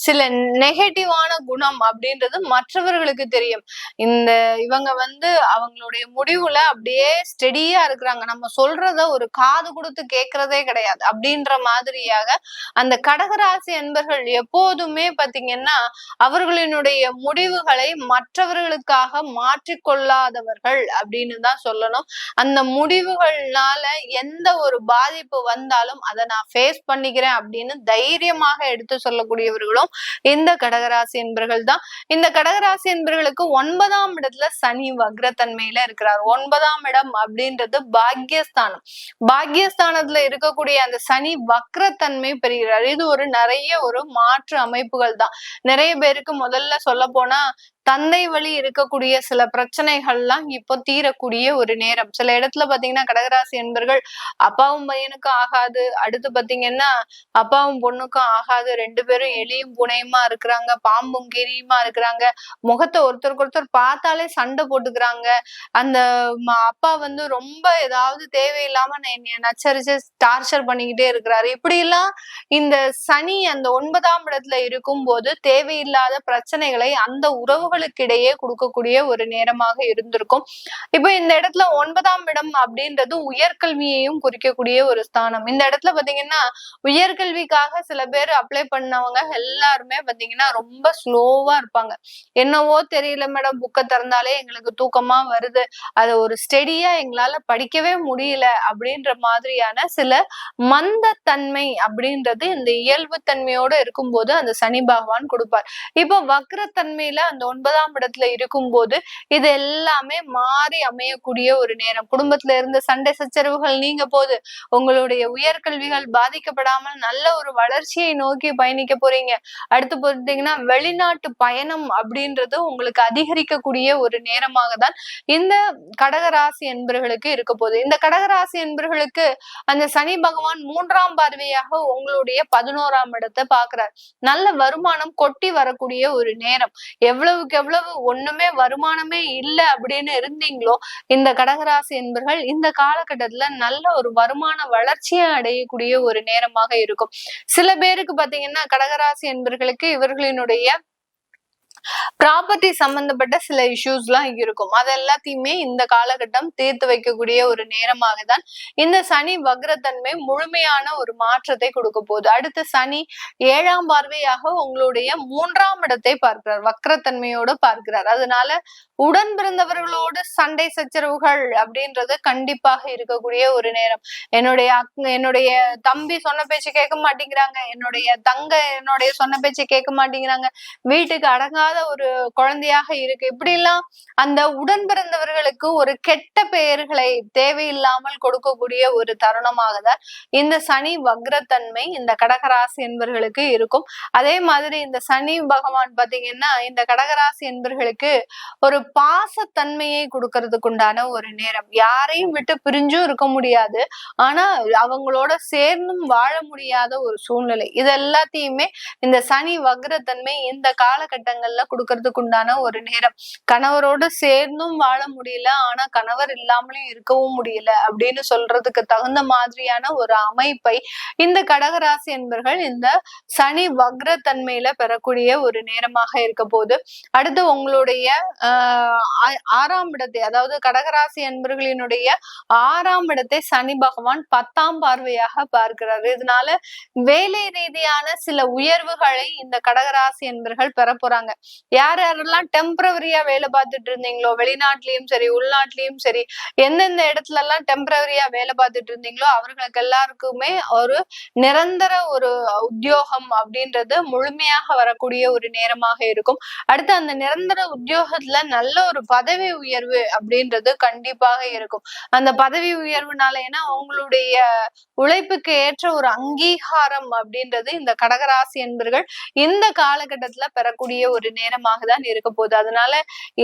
சில நெகட்டிவான குணம் அப்படின்றது மற்றவர்களுக்கு தெரியும். இவங்க வந்து அவங்களுடைய முடிவுல அப்படியே ஸ்டெடியா இருக்கிறாங்க. நம்ம சொல்றத ஒரு காது கொடுத்து கேட்கறதே கிடையாது அப்படின்ற மாதிரியாக அந்த கடகராசி என்பர்கள் எப்போதுமே பாத்தீங்கன்னா அவர்களினுடைய முடிவுகளை மற்றவர்களுக்காக மாற்றிக்கொள்ளாதவர்கள் அப்படின்னு தான் சொல்லணும். அந்த முடிவுகள்னால எந்த ஒரு பாதிப்பு வந்தாலும் அதை நான் ஃபேஸ் பண்ணிக்கிறேன் அப்படின்னு தைரியமாக எடுத்து சொல்லக்கூடியவர்களும் இந்த கடகராசி என்பர்கள் தான். இந்த கடகராசி என்பர்களுக்கு 9ஆம் இடத்துல சனி வக்ரத்தன்மையில இருக்கிறார். 9ஆம் இடம் அப்படின்றது பாக்யஸ்தானம். பாக்யஸ்தானத்துல இருக்கக்கூடிய அந்த சனி வக்ரத்தன்மை பெறுகிறார். இது நிறைய ஒரு மாற்று அமைப்புகள் தான். நிறைய பேருக்கு முதல்ல சொல்ல போனா தந்தை வழி இருக்கக்கூடிய சில பிரச்சனைகள்லாம் இப்போ தீரக்கூடிய ஒரு நேரம். சில இடத்துல பாத்தீங்கன்னா கடகராசி என்பர்கள் அப்பாவும் பையனுக்கும் ஆகாது, அடுத்து பாத்தீங்கன்னா அப்பாவும் பொண்ணுக்கும் ஆகாது, 2 பேரும் எலியும் புனையுமா இருக்கிறாங்க, பாம்பும் கீரியுமா இருக்கிறாங்க, முகத்தை ஒருத்தருக்கு ஒருத்தர் பார்த்தாலே சண்டை போட்டுக்கிறாங்க. அந்த அப்பா வந்து ரொம்ப ஏதாவது தேவையில்லாம நச்சரிச்சு டார்ச்சர் பண்ணிக்கிட்டே இருக்கிறாரு. இப்படி எல்லாம் இந்த சனி அந்த 9ஆம் இடத்துல இருக்கும் போது தேவையில்லாத பிரச்சனைகளை அந்த உறவுகள் உறவுகளுக்கிடையே கொடுக்கக்கூடிய ஒரு நேரமாக இருந்திருக்கும். இப்ப இந்த இடத்துல 9ஆம் இடம் அப்படின்றது உயர்கல்வியையும் குறிக்கக்கூடிய ஒரு ஸ்தானம். இந்த இடத்துல பாத்தீங்கன்னா உயர்கல்விக்காக சில பேர் அப்ளை பண்ணவங்க எல்லாருமே பாத்தீங்கன்னா ரொம்ப ஸ்லோவா இருப்பாங்க. என்னவோ தெரியல மேடம், புக்கை திறந்தாலே எங்களுக்கு தூக்கமா வருது, அதை ஒரு ஸ்டெடியா எங்களால படிக்கவே முடியல அப்படின்ற மாதிரியான சில மந்தத்தன்மை அப்படின்றது இந்த இயல்பு தன்மையோட இருக்கும்போது அந்த சனி பகவான் கொடுப்பார். இப்ப வக்ரத்தன்மையில அந்த 9ஆம் இடத்துல இருக்கும்போது இது எல்லாமே மாறி அமையக்கூடிய ஒரு நேரம். குடும்பத்துல இருந்த சண்டை சச்சரவுகள் நீங்க போது, உங்களுடைய உயர்கல்விகள் பாதிக்கப்படாமல் நல்ல ஒரு வளர்ச்சியை நோக்கி பயணிக்க போறீங்க. அடுத்து பார்த்தீங்கன்னா வெளிநாட்டு பயணம் அப்படின்றது உங்களுக்கு அதிகரிக்கக்கூடிய ஒரு நேரமாக தான் இந்த கடகராசி என்பர்களுக்கு இருக்க போகுது. இந்த கடகராசி என்பர்களுக்கு அந்த சனி பகவான் 3ஆம் பார்வையாக உங்களுடைய 11ஆம் இடத்தை பாக்குறார். நல்ல வருமானம் கொட்டி வரக்கூடிய ஒரு நேரம். எவ்வளவுக்கு எவ்வளவு ஒண்ணுமே வருமானமே இல்லை அப்படின்னு இருந்தீங்களோ இந்த கடகராசி என்பர்கள் இந்த காலகட்டத்துல நல்ல ஒரு வருமான வளர்ச்சியை அடையக்கூடிய ஒரு நேரமாக இருக்கும். சில பேருக்கு பாத்தீங்கன்னா கடகராசி என்பர்களுக்கு இவர்களினுடைய ப்ராப்பர்ட்டி சம்பந்தப்பட்ட சில இஷ்யூஸ் எல்லாம் இருக்கும். அது எல்லாத்தையுமே இந்த காலகட்டம் தீர்த்து வைக்கக்கூடிய ஒரு நேரமாக தான் இந்த சனி வக்ரத்தன்மை முழுமையான ஒரு மாற்றத்தை கொடுக்க போகுது. அடுத்து சனி 7ஆம் பார்வையாக உங்களுடைய 3ஆம் இடத்தை பார்க்கிறார், வக்ரத்தன்மையோடு பார்க்கிறார். அதனால உடன் பிறந்தவர்களோடு சண்டை சச்சரவுகள் அப்படின்றது கண்டிப்பாக இருக்கக்கூடிய ஒரு நேரம். என்னுடைய தம்பி சொன்ன பேச்சு கேட்க மாட்டேங்கிறாங்க, என்னுடைய தங்க என்னுடைய சொன்ன பேச்சு கேட்க மாட்டேங்கிறாங்க, வீட்டுக்கு அடங்காத ஒரு குழந்தையாக இருக்கு, இப்படி எல்லாம் அந்த உடன் பிறந்தவர்களுக்கு ஒரு கெட்ட பெயர்களை தேவையில்லாமல் கொடுக்கக்கூடிய ஒரு தருணமாக தான் இந்த சனி வக்ரத்தன்மை இந்த கடகராசி என்பர்களுக்கு இருக்கும். அதே மாதிரி இந்த சனி பகவான் பாத்தீங்கன்னா இந்த கடகராசி என்பர்களுக்கு ஒரு பாசத்தன்மையை கொடுக்கறதுக்கு உண்டான ஒரு நேரம். யாரையும் விட்டு பிரிஞ்சும் இருக்க முடியாது, ஆனா அவங்களோட சேர்ந்தும் வாழ முடியாத ஒரு சூழ்நிலை. இது எல்லாத்தையுமே இந்த சனி வக்ரத்தன்மை இந்த காலகட்டங்கள்ல கொடுக்கறதுக்கு உண்டான ஒரு நேரம். கணவரோட சேர்ந்தும் வாழ முடியல, ஆனா கணவர் இல்லாமலும் இருக்கவும் முடியல அப்படின்னு சொல்றதுக்கு தகுந்த மாதிரியான ஒரு அமைப்பை இந்த கடகராசி என்பர்கள் இந்த சனி வக்ரத்தன்மையில பெறக்கூடிய ஒரு நேரமாக இருக்க போது. அடுத்து உங்களுடைய 6ஆம் இடத்தை, அதாவது கடகராசி என்பர்களினுடைய 6ஆம் இடத்தை சனி பகவான் 10ஆம் பார்வையாக பார்க்கிறார். இதனால வேலை ரீதியான சில உயர்வுகளை இந்த கடகராசி என்பர்கள் பெற போறாங்க. யாரெல்லாம் டெம்பரவரியா வேலை பார்த்துட்டு இருந்தீங்களோ, வெளிநாட்டிலயும் சரி உள்நாட்டிலயும் சரி, எந்தெந்த இடத்துல எல்லாம் டெம்பரவரியா வேலை பார்த்துட்டு இருந்தீங்களோ அவர்களுக்கு எல்லாருக்குமே ஒரு நிரந்தர ஒரு உத்தியோகம் அப்படின்றது முழுமையாக வரக்கூடிய ஒரு நேரமாக இருக்கும். அடுத்து அந்த நிரந்தர உத்தியோகத்துல நல்ல ஒரு பதவி உயர்வு அப்படின்றது கண்டிப்பாக இருக்கும். அந்த பதவி உயர்வுனால ஏன்னா உங்களுடைய உழைப்புக்கு ஏற்ற ஒரு அங்கீகாரம் அப்படின்றது இந்த கடகராசி என்பர்கள் இந்த காலகட்டத்துல பெறக்கூடிய ஒரு நேரமாக தான் இருக்க போகுது. அதனால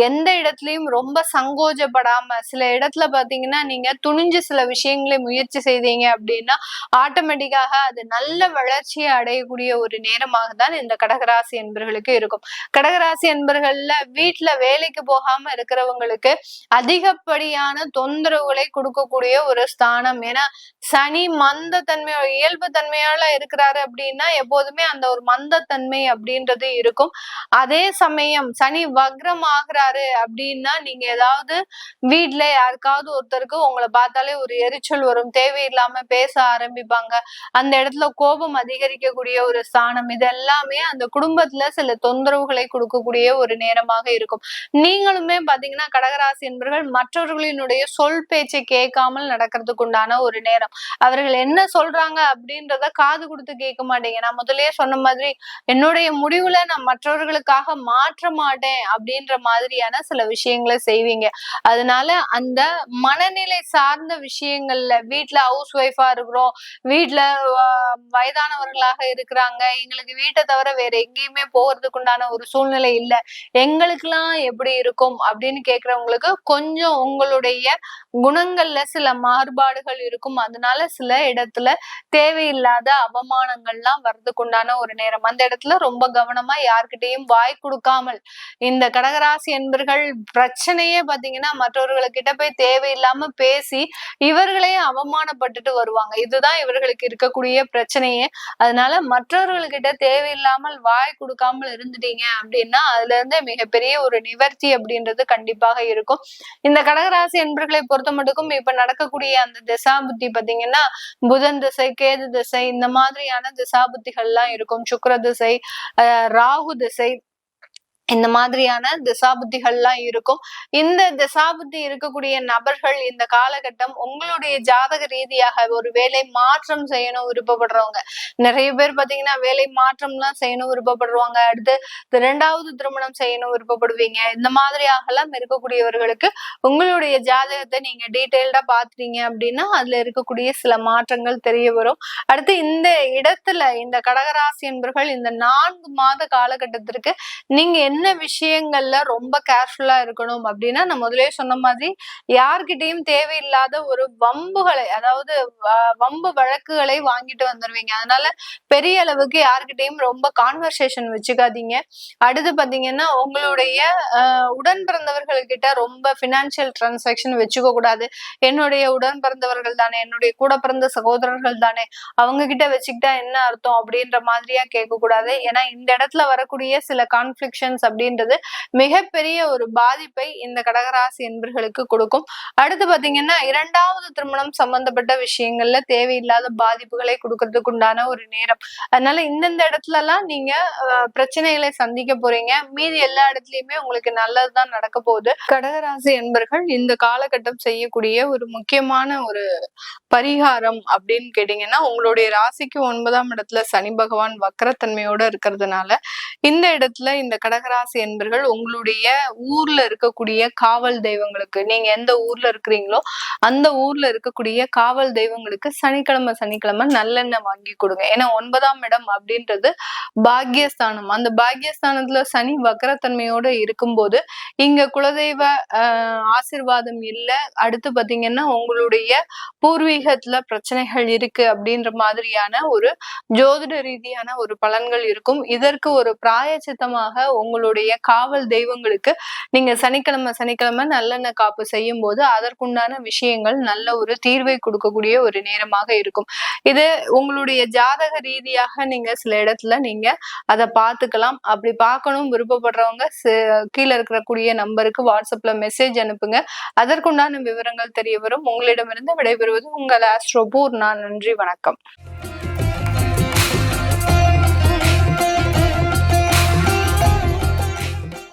எந்த இடத்துலயும் ரொம்ப சங்கோஜப்படாம, சில இடத்துல பாத்தீங்கன்னா நீங்க துணிஞ்சு சில விஷயங்களை முயற்சி செய்தீங்க அப்படின்னா ஆட்டோமேட்டிக்காக அது நல்ல வளர்ச்சியை அடையக்கூடிய ஒரு நேரமாக தான் இந்த கடகராசி என்பர்களுக்கு இருக்கும். கடகராசி என்பர்கள்ல வீட்டுல வேலைக்கு போகாம இருக்கிறவங்களுக்கு அதிகப்படியான தொந்தரவுகளை கொடுக்கக்கூடிய ஒரு ஸ்தானம். ஏன்னா சனி மந்த தன்மையோ இயல்பு தன்மையால இருக்கிறாரு அப்படின்னா எப்போதுமே அந்த ஒரு மந்தத்தன்மை அப்படின்றது இருக்கும். அதே சமயம் சனி வக்ரம் ஆகுறாரு அப்படின்னா நீங்க ஏதாவது வீட்டுல யாருக்காவது ஒருத்தருக்கு உங்களை பார்த்தாலே ஒரு எரிச்சல் வரும், தேவையில்லாம பேச ஆரம்பிப்பாங்க, அந்த இடத்துல கோபம் அதிகரிக்கக்கூடிய ஒரு ஸ்தானம். இது எல்லாமே அந்த குடும்பத்துல சில தொந்தரவுகளை கொடுக்கக்கூடிய ஒரு நேரமாக இருக்கும். நீங்களுமே பாத்தீங்கன்னா கடகராசி என்பவர்கள் மற்றவர்களினுடைய சொல் பேச்சை கேட்காமல் நடக்கிறதுக்கு உண்டான ஒரு நேரம். அவர்கள் என்ன சொல்றாங்க அப்படின்றத காது கொடுத்து கேட்க மாட்டீங்க. நான் முதலே சொன்ன மாதிரி என்னுடைய முடிவுல நான் மற்றவர்களுக்காக மாற்ற மாட்டேன் அப்படின்ற மாதிரியான சில விஷயங்களை செய்வீங்க. அதனால அந்த மனநிலை சார்ந்த விஷயங்கள்ல வீட்டுல ஹவுஸ் ஒய்ஃபா இருக்கிறோம், வீட்டுல வயதானவர்களாக இருக்கிறாங்க, எங்களுக்கு வீட்டை தவிர வேற எங்கேயுமே போகிறதுக்கு உண்டான ஒரு சூழ்நிலை இல்லை, எங்களுக்கெல்லாம் எப்படி இருக்கும் அப்படின்னு கேட்கிறவங்களுக்கு கொஞ்சம் உங்களுடைய குணங்கள்ல சில மாறுபாடுகள் இருக்கும். அதனால சில இடத்துல தேவையில்லாத அவமானங்கள்லாம் வர்றதுக்கு உண்டான ஒரு நேரம். அந்த இடத்துல ரொம்ப கவனமா யார்கிட்டையும் வாய் கொடுக்காமல் இந்த கடகராசி என்பர்கள் பிரச்சனையே பாத்தீங்கன்னா மற்றவர்களுக்கிட்ட போய் தேவையில்லாம பேசி இவர்களே அவமானப்பட்டுட்டு வருவாங்க. இதுதான் இவர்களுக்கு இருக்கக்கூடிய பிரச்சனையே. அதனால மற்றவர்கள்கிட்ட தேவையில்லாமல் வாய் கொடுக்காமல் இருந்துட்டீங்க அப்படின்னா அதுல இருந்து மிகப்பெரிய ஒரு நிவர்த்தி அப்படின்றது கண்டிப்பாக இருக்கும். இந்த கடகராசி என்பர்களை பொறுத்த மட்டுக்கும் இப்ப நடக்கக்கூடிய அந்த திசாபுத்தி பாத்தீங்கன்னா புதன் திசை, கேது திசை, இந்த மாதிரியான திசாபுத்திகள்லாம் இருக்கும். சுக்கிர திசை, ராகு திசை, இந்த மாதிரியான திசாபுத்திகள்லாம் இருக்கும். இந்த திசாபுத்தி இருக்கக்கூடிய நபர்கள் இந்த காலகட்டம் உங்களுடைய ஜாதக ரீதியாக ஒரு வேலை மாற்றம் செய்யணும் விருப்பப்படுறவங்க, நிறைய பேர் பாத்தீங்கன்னா வேலை மாற்றம்லாம் செய்யணும் விருப்பப்படுவாங்க. அடுத்து 2வது திருமணம் செய்யணும் விருப்பப்படுவீங்க. இந்த மாதிரியாகலாம் இருக்கக்கூடியவர்களுக்கு உங்களுடைய ஜாதகத்தை நீங்க டீட்டெயில்டா பாத்துட்டீங்க அப்படின்னா அதுல இருக்கக்கூடிய சில மாற்றங்கள் தெரிய வரும். அடுத்து இந்த இடத்துல இந்த கடகராசி என்பர்கள் இந்த 4 மாத காலகட்டத்திற்கு நீங்க என்ன விஷயங்கள்ல ரொம்ப கேர்ஃபுல்லா இருக்கணும் அப்படின்னா, நான் முதலே சொன்ன மாதிரி யார்கிட்டயும் தேவையில்லாத ஒரு வம்புகளை, அதாவது வம்பு வழக்குகளை வாங்கிட்டு வந்துருவீங்க. அதனால பெரிய அளவுக்கு யார்கிட்டயும் ரொம்ப கான்வர்சேஷன் வச்சுக்காதீங்க. அடுத்து பாத்தீங்கன்னா உங்களுடைய உடன் பிறந்தவர்கள்கிட்ட ரொம்ப பினான்சியல் டிரான்சாக்சன் வச்சுக்க கூடாது. என்னுடைய உடன் பிறந்தவர்கள் தானே, என்னுடைய கூட பிறந்த சகோதரர்கள் தானே, அவங்க கிட்ட வச்சுக்கிட்டா என்ன அர்த்தம் அப்படின்ற மாதிரியா கேட்க கூடாது. ஏன்னா இந்த இடத்துல வரக்கூடிய சில கான்ஃபிளிக்ஷன்ஸ் அப்படின்றது மிகப்பெரிய ஒரு பாதிப்பை இந்த கடகராசி என்பர்களுக்கு கொடுக்கும். அடுத்து பாத்தீங்கன்னா 2வது திருமணம் சம்பந்தப்பட்ட விஷயங்கள்ல தேவையில்லாத பாதிப்புகளை கொடுக்கறதுக்கு உண்டான ஒரு நேரம். அதனால இந்தந்த இடத்துல எல்லாம் நீங்க பிரச்சனைகளை சந்திக்க போறீங்க. மீதி எல்லா இடத்துலயுமே உங்களுக்கு நல்லதுதான் நடக்க போகுது. கடகராசி என்பர்கள் இந்த காலகட்டம் செய்யக்கூடிய ஒரு முக்கியமான ஒரு பரிகாரம் அப்படின்னு கேட்டீங்கன்னா, உங்களுடைய ராசிக்கு 9ஆம் இடத்துல சனி பகவான் வக்ரத்தன்மையோட இருக்கிறதுனால இந்த இடத்துல இந்த கடகராசி என்பர்கள் உங்களுடைய ஊர்ல இருக்கக்கூடிய காவல் தெய்வங்களுக்கு, நீங்க எந்த ஊர்ல இருக்கிறீங்களோ அந்த ஊர்ல இருக்கக்கூடிய காவல் தெய்வங்களுக்கு சனிக்கிழமை நல்லெண்ணெய் வாங்கி கொடுங்க. ஏன்னா 9ஆம் இடம் அப்படின்றது பாக்யஸ்தானம். அந்த பாக்யஸ்தானத்துல சனி வக்ரத்தன்மையோட இருக்கும்போது இங்க குலதெய்வ ஆசீர்வாதம் இல்ல, அடுத்து பாத்தீங்கன்னா உங்களுடைய பூர்வீகத்துல பிரச்சனைகள் இருக்கு அப்படின்ற மாதிரியான ஒரு ஜோதிட ரீதியான ஒரு பலன்கள் இருக்கும். இதற்கு ஒரு பிராயச்சித்தமாக உங்களுடைய காவல் தெய்வங்களுக்கு நீங்க சனிக்கிழமை நல்லெண்ணெய் காப்பு செய்யும் போது அதற்குண்டான விஷயங்கள் நல்ல ஒரு தீர்வை கொடுக்கக்கூடிய ஒரு நேரமாக இருக்கும். இது உங்களுடைய ஜாதக ரீதியாக நீங்க சில இடத்துல நீங்க அதை பார்த்துக்கலாம். அப்படி பார்க்கணும் விருப்பப்படுறவங்க கீழே இருக்கக்கூடிய நம்பருக்கு வாட்ஸ்அப்ல மெசேஜ் அனுப்புங்க. அதற்குண்டான விவரங்கள் தெரிய வரும். உங்களிடமிருந்து விடைபெறுவது உங்கள் ஆஸ்ட்ரோ பூர்ணா. நன்றி, வணக்கம்.